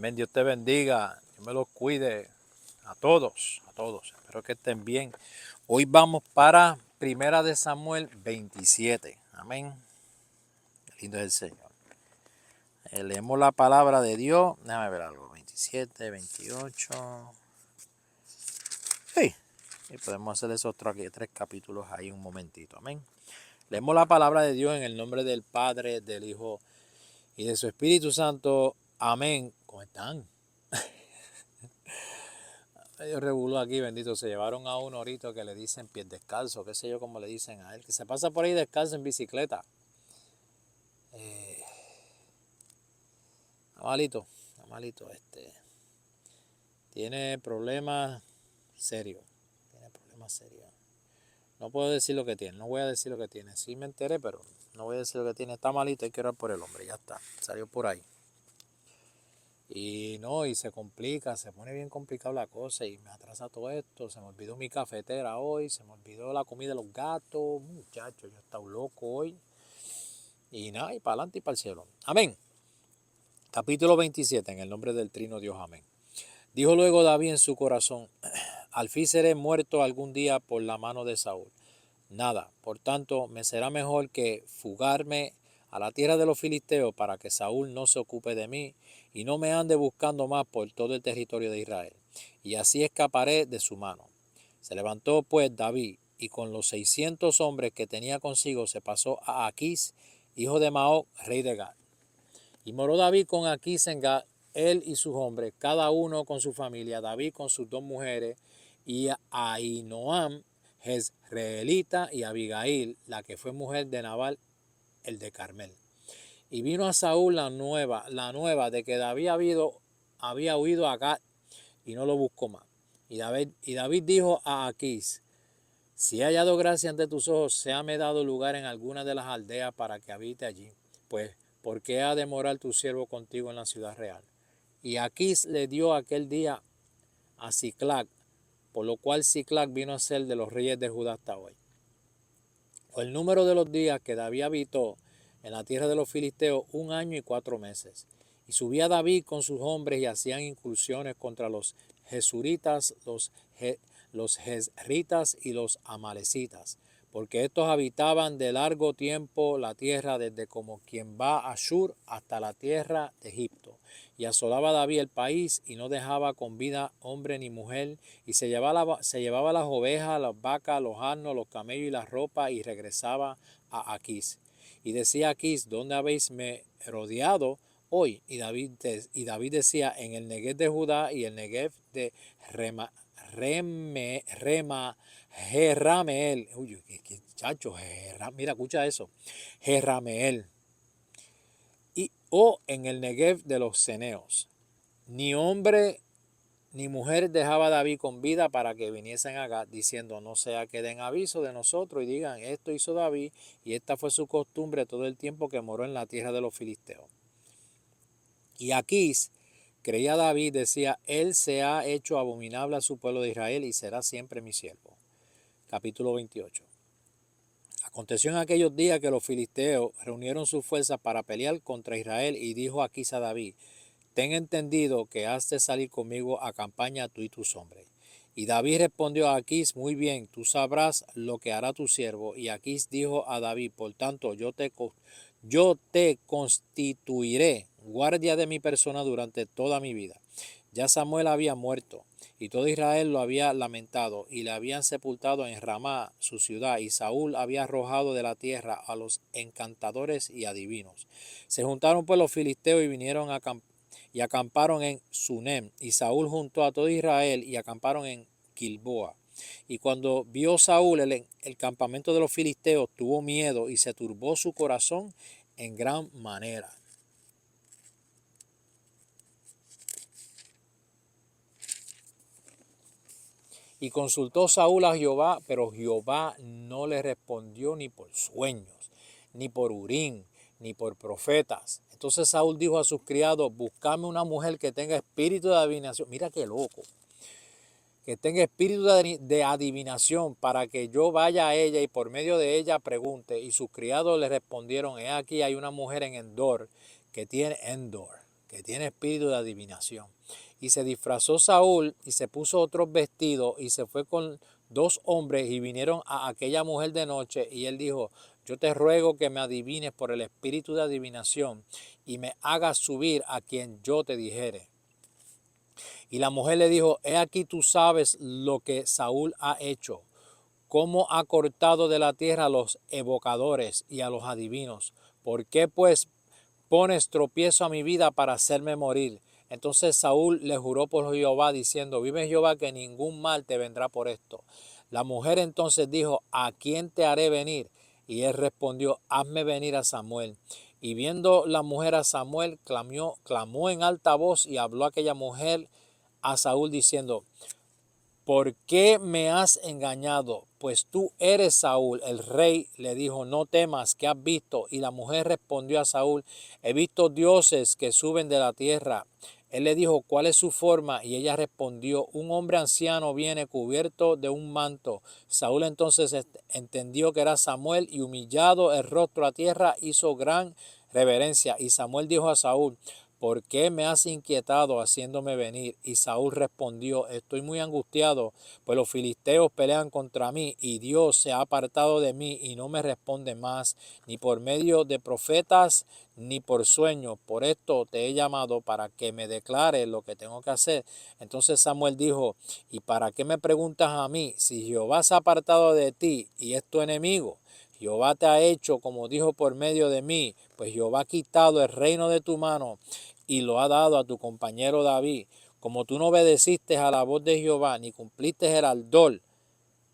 Amén. Dios te bendiga. Dios me los cuide a todos, a todos. Espero que estén bien. Hoy vamos para Primera de Samuel 27. Amén. Lindo es el Señor. Leemos la palabra de Dios. Déjame ver algo. 27, 28. Sí. Y podemos hacer esos tres capítulos ahí un momentito. Amén. Leemos la palabra de Dios en el nombre del Padre, del Hijo y de su Espíritu Santo. Amén. ¿Cómo están? Medio revolú aquí, bendito. Se llevaron a uno ahorita que le dicen pies descalzo, qué sé yo cómo le dicen a él, que se pasa por ahí descalzo en bicicleta. Está malito, está malito. Tiene problemas serios. Tiene problemas serios. No puedo decir lo que tiene, no voy a decir lo que tiene. Sí me enteré, pero no voy a decir lo que tiene. Está malito, hay que orar por el hombre, ya está. Salió por ahí. Y no, y se complica, se pone bien complicada la cosa y me atrasa todo esto. Se me olvidó mi cafetera hoy, se me olvidó la comida de los gatos. Muchachos, yo he estado loco hoy. Y nada, y para adelante y para el cielo. Amén. Capítulo 27, en el nombre del Trino Dios, amén. Dijo luego David en su corazón, al fin seré muerto algún día por la mano de Saúl. Nada, por tanto, me será mejor que fugarme a la tierra de los filisteos para que Saúl no se ocupe de mí y no me ande buscando más por todo el territorio de Israel. Y así escaparé de su mano. Se levantó pues David y con los 600 hombres que tenía consigo se pasó a Aquís, hijo de Maoc, rey de Gad. Y moró David con Aquís en Gad, él y sus hombres, cada uno con su familia, David con sus dos mujeres, y Ahinoam, Jezreelita, y Abigail, la que fue mujer de Nabal, el de Carmel. Y vino a Saúl la nueva de que David había huido a Gad y no lo buscó más. Y David dijo a Aquís, si he hallado gracia ante tus ojos, séame dado lugar en alguna de las aldeas para que habite allí. Pues, ¿por qué ha de morar tu siervo contigo en la ciudad real? Y Aquís le dio aquel día a Siclac, por lo cual Siclac vino a ser de los reyes de Judá hasta hoy. Fue el número de los días que David habitó en la tierra de los filisteos 1 año y 4 meses. Y subía David con sus hombres y hacían incursiones contra los jesuritas, los jezritas y los amalecitas, porque estos habitaban de largo tiempo la tierra desde como quien va a Ashur hasta la tierra de Egipto. Y asolaba David el país y no dejaba con vida hombre ni mujer, y se llevaba las ovejas, las vacas, los asnos, los camellos y la ropa, y regresaba a Aquís. Y decía Aquís, ¿dónde habéis me rodeado hoy? Y David decía, en el Negev de Judá y el Negev de Jerrameel. Uy, qué chacho, mira, escucha eso. Jerrameel. O en el Negev de los ceneos. Ni hombre ni mujer dejaba David con vida para que viniesen acá, diciendo, no sea que den aviso de nosotros y digan, esto hizo David y esta fue su costumbre todo el tiempo que moró en la tierra de los filisteos. Y Aquís creía David, decía, él se ha hecho abominable a su pueblo de Israel y será siempre mi siervo. Capítulo 28. Aconteció en aquellos días que los filisteos reunieron sus fuerzas para pelear contra Israel y dijo Aquís a David, ten entendido que has de salir conmigo a campaña tú y tus hombres. Y David respondió a Aquís, muy bien, tú sabrás lo que hará tu siervo. Y Aquís dijo a David, por tanto, yo te constituiré guardia de mi persona durante toda mi vida. Ya Samuel había muerto, y todo Israel lo había lamentado, y le habían sepultado en Ramá, su ciudad, y Saúl había arrojado de la tierra a los encantadores y adivinos. Se juntaron pues los filisteos y vinieron y acamparon en Sunem, y Saúl juntó a todo Israel y acamparon en Gilboa. Y cuando vio Saúl el campamento de los filisteos, tuvo miedo y se turbó su corazón en gran manera. Y consultó Saúl a Jehová, pero Jehová no le respondió ni por sueños, ni por Urim, ni por profetas. Entonces Saúl dijo a sus criados, buscadme una mujer que tenga espíritu de adivinación. Mira qué loco. Que tenga espíritu de adivinación para que yo vaya a ella y por medio de ella pregunte. Y sus criados le respondieron, he aquí hay una mujer en Endor que tiene que tiene espíritu de adivinación. Y se disfrazó Saúl y se puso otros vestidos y se fue con 2 hombres y vinieron a aquella mujer de noche y él dijo, yo te ruego que me adivines por el espíritu de adivinación y me hagas subir a quien yo te dijere. Y la mujer le dijo, he aquí tú sabes lo que Saúl ha hecho, cómo ha cortado de la tierra a los evocadores y a los adivinos. ¿Por qué pues pones tropiezo a mi vida para hacerme morir? Entonces Saúl le juró por Jehová diciendo, vive Jehová que ningún mal te vendrá por esto. La mujer entonces dijo, ¿a quién te haré venir? Y él respondió, hazme venir a Samuel. Y viendo la mujer a Samuel, clamó en alta voz y habló aquella mujer a Saúl diciendo, ¿por qué me has engañado? Pues tú eres Saúl. El rey le dijo, no temas, ¿qué has visto? Y la mujer respondió a Saúl, he visto dioses que suben de la tierra. Él le dijo, ¿cuál es su forma? Y ella respondió, un hombre anciano viene cubierto de un manto. Saúl entonces entendió que era Samuel y humillado el rostro a tierra hizo gran reverencia. Y Samuel dijo a Saúl, ¿por qué me has inquietado haciéndome venir? Y Saúl respondió, estoy muy angustiado, pues los filisteos pelean contra mí y Dios se ha apartado de mí y no me responde más, ni por medio de profetas, ni por sueño. Por esto te he llamado para que me declares lo que tengo que hacer. Entonces Samuel dijo, ¿y para qué me preguntas a mí? Si Jehová se ha apartado de ti y es tu enemigo, Jehová te ha hecho como dijo por medio de mí, pues Jehová ha quitado el reino de tu mano y lo ha dado a tu compañero David. Como tú no obedeciste a la voz de Jehová, ni cumpliste el ardor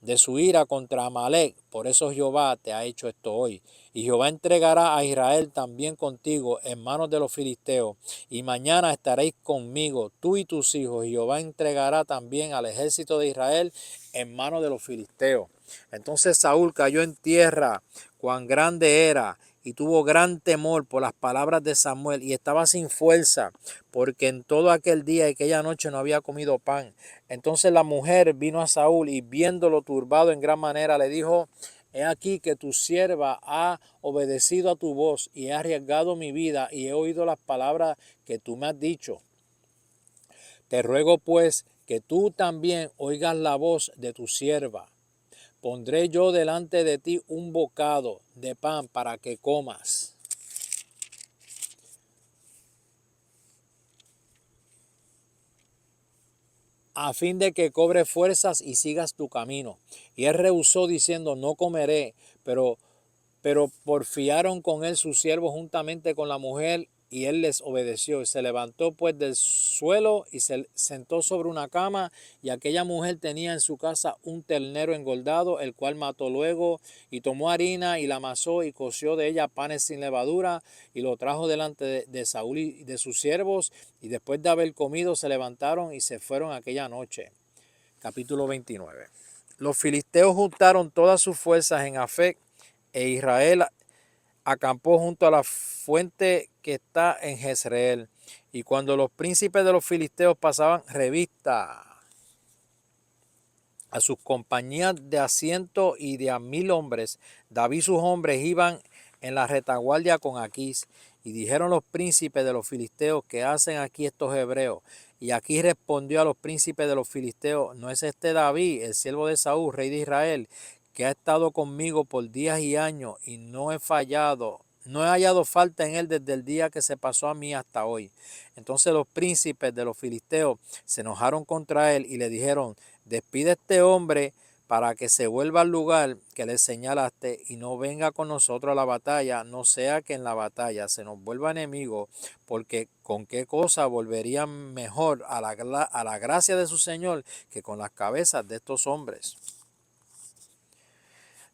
de su ira contra Amalek, por eso Jehová te ha hecho esto hoy. Y Jehová entregará a Israel también contigo en manos de los filisteos, y mañana estaréis conmigo, tú y tus hijos, y Jehová entregará también al ejército de Israel en manos de los filisteos. Entonces Saúl cayó en tierra, cuán grande era, y tuvo gran temor por las palabras de Samuel, y estaba sin fuerza, porque en todo aquel día y aquella noche no había comido pan. Entonces la mujer vino a Saúl y viéndolo turbado en gran manera le dijo, he aquí que tu sierva ha obedecido a tu voz y he arriesgado mi vida y he oído las palabras que tú me has dicho. Te ruego pues que tú también oigas la voz de tu sierva. Pondré yo delante de ti un bocado de pan para que comas, a fin de que cobres fuerzas y sigas tu camino. Y él rehusó diciendo, no comeré, pero porfiaron con él sus siervos juntamente con la mujer, y él les obedeció. Y se levantó pues del suelo y se sentó sobre una cama, y aquella mujer tenía en su casa un ternero engordado, el cual mató luego, y tomó harina y la amasó y coció de ella panes sin levadura, y lo trajo delante de Saúl y de sus siervos, y después de haber comido se levantaron y se fueron aquella noche. Capítulo 29. Los filisteos juntaron todas sus fuerzas en Afec, e Israel acampó junto a la fuente que está en Jezreel. Y cuando los príncipes de los filisteos pasaban revista a sus compañías de asiento y de a 1000 hombres, David y sus hombres iban en la retaguardia con Aquís. Y dijeron los príncipes de los filisteos, ¿qué hacen aquí estos hebreos? Y Aquís respondió a los príncipes de los filisteos, ¿no es este David, el siervo de Saúl, rey de Israel, que ha estado conmigo por días y años y no he hallado falta en él desde el día que se pasó a mí hasta hoy? Entonces los príncipes de los filisteos se enojaron contra él y le dijeron, despide a este hombre para que se vuelva al lugar que le señalaste y no venga con nosotros a la batalla, no sea que en la batalla se nos vuelva enemigo, porque con qué cosa volverían mejor a la gracia de su Señor que con las cabezas de estos hombres.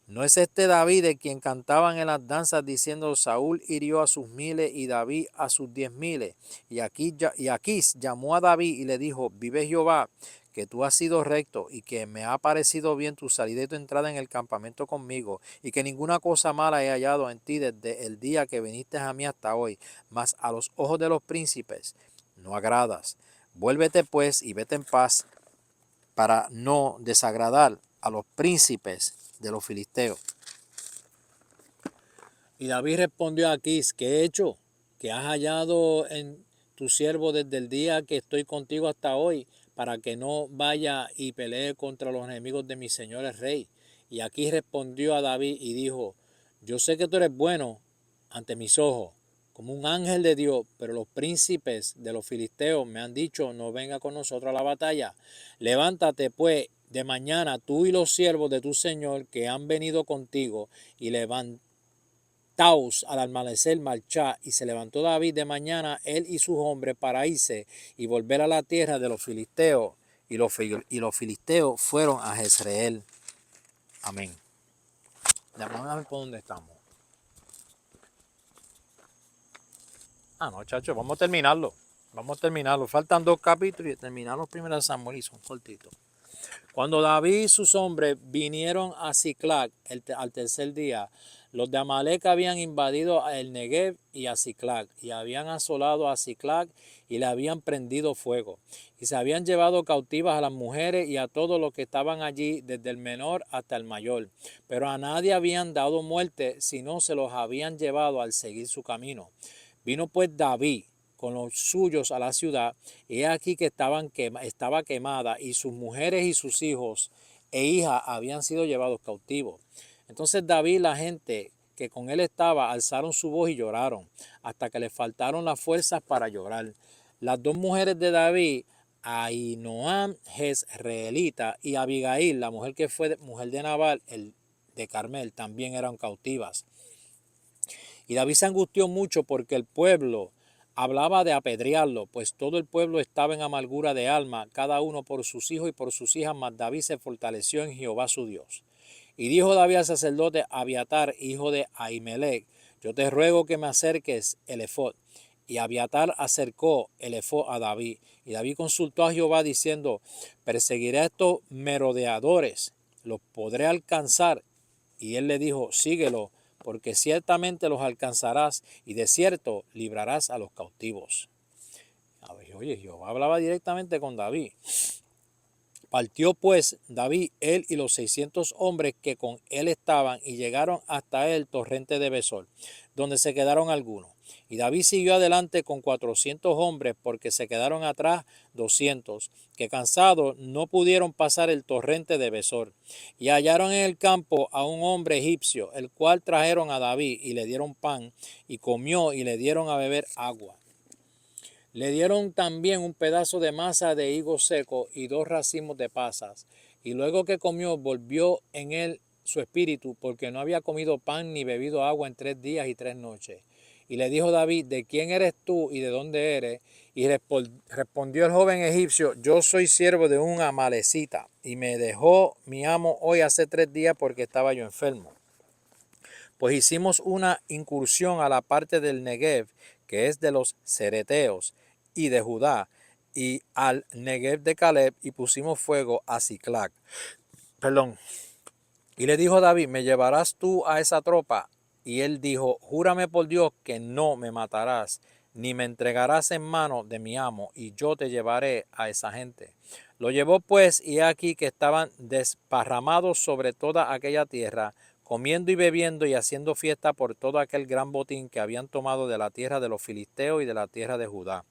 ¿No es este David de quien cantaban en las danzas diciendo, Saúl hirió a sus 1000 y David a sus 10.000? Y Aquís llamó a David y le dijo, vive Jehová, que tú has sido recto y que me ha parecido bien tu salida y tu entrada en el campamento conmigo, y que ninguna cosa mala he hallado en ti desde el día que viniste a mí hasta hoy, mas a los ojos de los príncipes no agradas. Vuélvete pues y vete en paz para no desagradar a los príncipes de los filisteos. Y David respondió a Aquís, ¿qué he hecho? ¿Que has hallado en tu siervo desde el día que estoy contigo hasta hoy, para que no vaya y pelee contra los enemigos de mi señor el rey. Y aquí respondió a David y dijo, yo sé que tú eres bueno ante mis ojos, como un ángel de Dios, pero los príncipes de los filisteos me han dicho, no venga con nosotros a la batalla. Levántate pues de mañana tú y los siervos de tu señor que han venido contigo, y levantaos al amanecer marchá. Y se levantó David de mañana, él y sus hombres, para irse y volver a la tierra de los filisteos. Y los filisteos fueron a Jezreel. Amén. Vamos a ver por dónde estamos. No, chacho, vamos a terminarlo. Vamos a terminarlo. Faltan 2 capítulos y terminar los primeros Samuel y son cortitos. Cuando David y sus hombres vinieron a Siclag al tercer día, los de Amalec habían invadido el Negev y a Siclag, y habían asolado a Siclag y le habían prendido fuego. Y se habían llevado cautivas a las mujeres y a todos los que estaban allí, desde el menor hasta el mayor. Pero a nadie habían dado muerte, sino se los habían llevado al seguir su camino. Vino pues David con los suyos a la ciudad, y he aquí que estaba quemada, y sus mujeres y sus hijos e hijas habían sido llevados cautivos. Entonces David y la gente que con él estaba alzaron su voz y lloraron, hasta que les faltaron las fuerzas para llorar. Las 2 mujeres de David, Ahinoam Jezreelita y Abigail, la mujer que fue mujer de Nabal, el de Carmel, también eran cautivas. Y David se angustió mucho porque el pueblo hablaba de apedrearlo, pues todo el pueblo estaba en amargura de alma, cada uno por sus hijos y por sus hijas, mas David se fortaleció en Jehová su Dios. Y dijo David al sacerdote Abiatar, hijo de Ahimelech, yo te ruego que me acerques el efod. Y Abiatar acercó el efod a David. Y David consultó a Jehová diciendo, perseguiré a estos merodeadores, los podré alcanzar. Y él le dijo, síguelo, porque ciertamente los alcanzarás, y de cierto librarás a los cautivos. Oye, Jehová hablaba directamente con David. Partió pues David, él y los 600 hombres que con él estaban, y llegaron hasta el torrente de Besor, donde se quedaron algunos. Y David siguió adelante con 400 hombres, porque se quedaron atrás 200, que cansados no pudieron pasar el torrente de Besor. Y hallaron en el campo a un hombre egipcio, el cual trajeron a David, y le dieron pan, y comió, y le dieron a beber agua. Le dieron también un pedazo de masa de higo seco y 2 racimos de pasas. Y luego que comió, volvió en él su espíritu, porque no había comido pan ni bebido agua en 3 días y 3 noches. Y le dijo David, ¿de quién eres tú y de dónde eres? Y respondió el joven egipcio, yo soy siervo de un amalecita, y me dejó mi amo hoy hace 3 días porque estaba yo enfermo. Pues hicimos una incursión a la parte del Negev, que es de los cereteos, y de Judá, y al Negev de Caleb, y pusimos fuego a Siclag. Y le dijo David, ¿me llevarás tú a esa tropa? Y él dijo, júrame por Dios que no me matarás, ni me entregarás en mano de mi amo, y yo te llevaré a esa gente. Lo llevó pues, y aquí que estaban desparramados sobre toda aquella tierra, comiendo y bebiendo y haciendo fiesta por todo aquel gran botín que habían tomado de la tierra de los filisteos y de la tierra de Judá.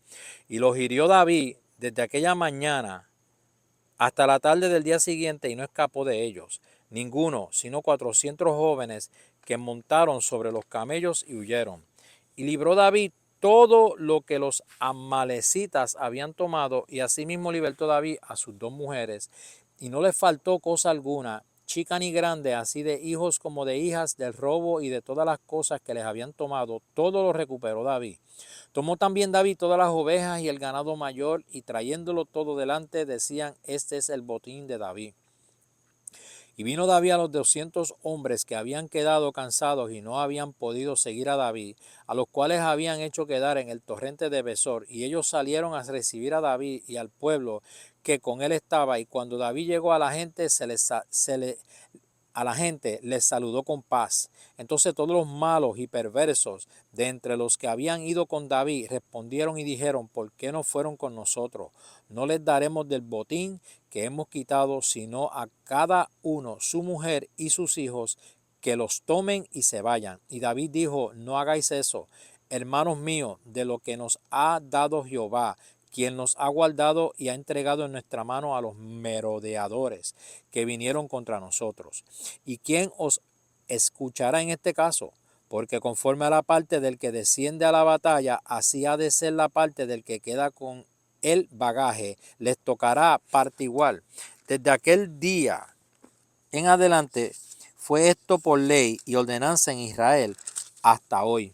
Y los hirió David desde aquella mañana hasta la tarde del día siguiente, y no escapó de ellos ninguno, sino 400 jóvenes que montaron sobre los camellos y huyeron. Y libró David todo lo que los amalecitas habían tomado, y asimismo libertó David a sus 2 mujeres, y no les faltó cosa alguna, chica ni grande, así de hijos como de hijas, del robo y de todas las cosas que les habían tomado, todo lo recuperó David. Tomó también David todas las ovejas y el ganado mayor, y trayéndolo todo delante, decían, este es el botín de David. Y vino David a los 200 hombres que habían quedado cansados y no habían podido seguir a David, a los cuales habían hecho quedar en el torrente de Besor, y ellos salieron a recibir a David y al pueblo que con él estaba. Y cuando David llegó a la gente, a la gente les saludó con paz. Entonces todos los malos y perversos de entre los que habían ido con David respondieron y dijeron, ¿por qué no fueron con nosotros? No les daremos del botín que hemos quitado, sino a cada uno su mujer y sus hijos, que los tomen y se vayan. Y David dijo, no hagáis eso. hermanos míos, de lo que nos ha dado Jehová, quien nos ha guardado y ha entregado en nuestra mano a los merodeadores que vinieron contra nosotros. ¿Y quién os escuchará en este caso? Porque conforme a la parte del que desciende a la batalla, así ha de ser la parte del que queda con el bagaje, les tocará parte igual. Desde aquel día en adelante fue esto por ley y ordenanza en Israel hasta hoy.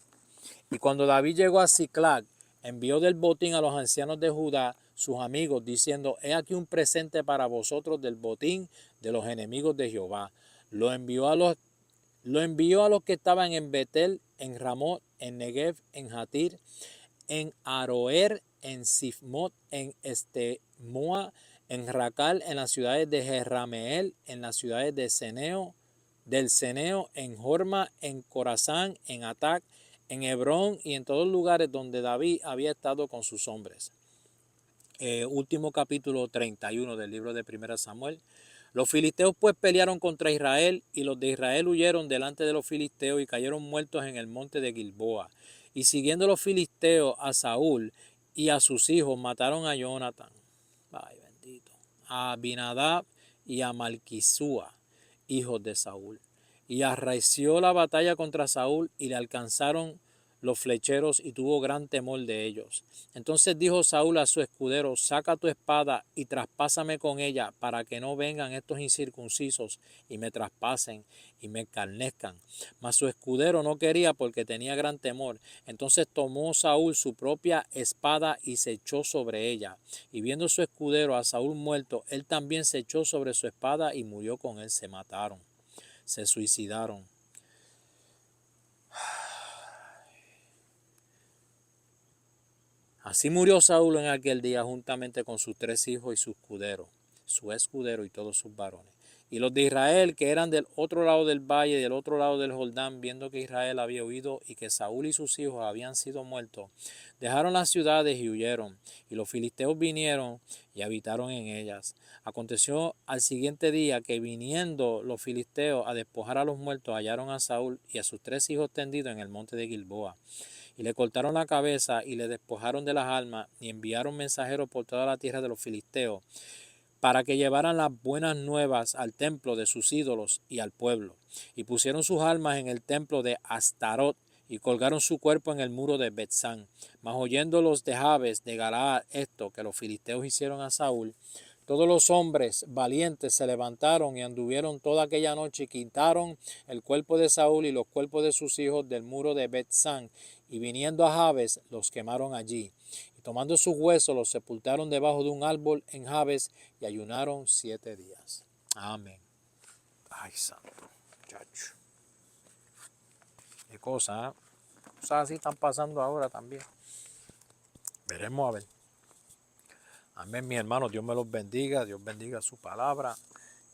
Y cuando David llegó a Siclag, envió del botín a los ancianos de Judá, sus amigos, diciendo: he aquí un presente para vosotros del botín de los enemigos de Jehová. Lo envió a los que estaban en Betel, en Ramot, en Negev, en Jatir, en Aroer, en Sifmot, en Estemoa, en Racal, en las ciudades de Jerrameel, en las ciudades de del Ceneo, en Jorma, en Corazán, en Atac, en Hebrón y en todos los lugares donde David había estado con sus hombres. Último capítulo 31 del libro de 1 Samuel. Los filisteos pues pelearon contra Israel, y los de Israel huyeron delante de los filisteos y cayeron muertos en el monte de Gilboa. Y siguiendo los filisteos a Saúl y a sus hijos, mataron a Jonatán, ay bendito, a Abinadab y a Malquisúa, hijos de Saúl. Y arreció la batalla contra Saúl, y le alcanzaron los flecheros, y tuvo gran temor de ellos. Entonces dijo Saúl a su escudero: saca tu espada y traspásame con ella, para que no vengan estos incircuncisos y me traspasen y me escarnezcan. Mas su escudero no quería, porque tenía gran temor. Entonces tomó Saúl su propia espada y se echó sobre ella. Y viendo su escudero a Saúl muerto, él también se echó sobre su espada y murió con él. Se mataron, se suicidaron. Así murió Saúl en aquel día juntamente con sus 3 hijos y su escudero y todos sus varones. Y los de Israel, que eran del otro lado del valle, del otro lado del Jordán, viendo que Israel había huido y que Saúl y sus hijos habían sido muertos, dejaron las ciudades y huyeron. Y los filisteos vinieron y habitaron en ellas. Aconteció al siguiente día que, viniendo los filisteos a despojar a los muertos, hallaron a Saúl y a sus 3 hijos tendidos en el monte de Gilboa. Y le cortaron la cabeza y le despojaron de las armas, y enviaron mensajeros por toda la tierra de los filisteos, para que llevaran las buenas nuevas al templo de sus ídolos y al pueblo. Y pusieron sus armas en el templo de Astarot, y colgaron su cuerpo en el muro de Betzán. Mas oyendo los de Jabes de Galaad esto que los filisteos hicieron a Saúl, todos los hombres valientes se levantaron y anduvieron toda aquella noche, y quitaron el cuerpo de Saúl y los cuerpos de sus hijos del muro de Betzán, y viniendo a Jabes los quemaron allí. Y tomando sus huesos los sepultaron debajo de un árbol en Jabes, y ayunaron 7 días. Amén. Ay, santo, muchacho. Qué cosa, ¿eh? Cosas así están pasando ahora también. Veremos a ver. Amén, mis hermanos. Dios me los bendiga. Dios bendiga su palabra.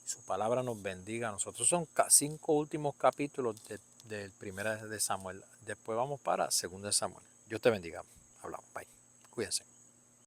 Y su palabra nos bendiga. Nosotros son 5 últimos capítulos del 1 de Samuel. Después vamos para 2 de Samuel. Dios te bendiga. Hablamos. Bye. Cuídense.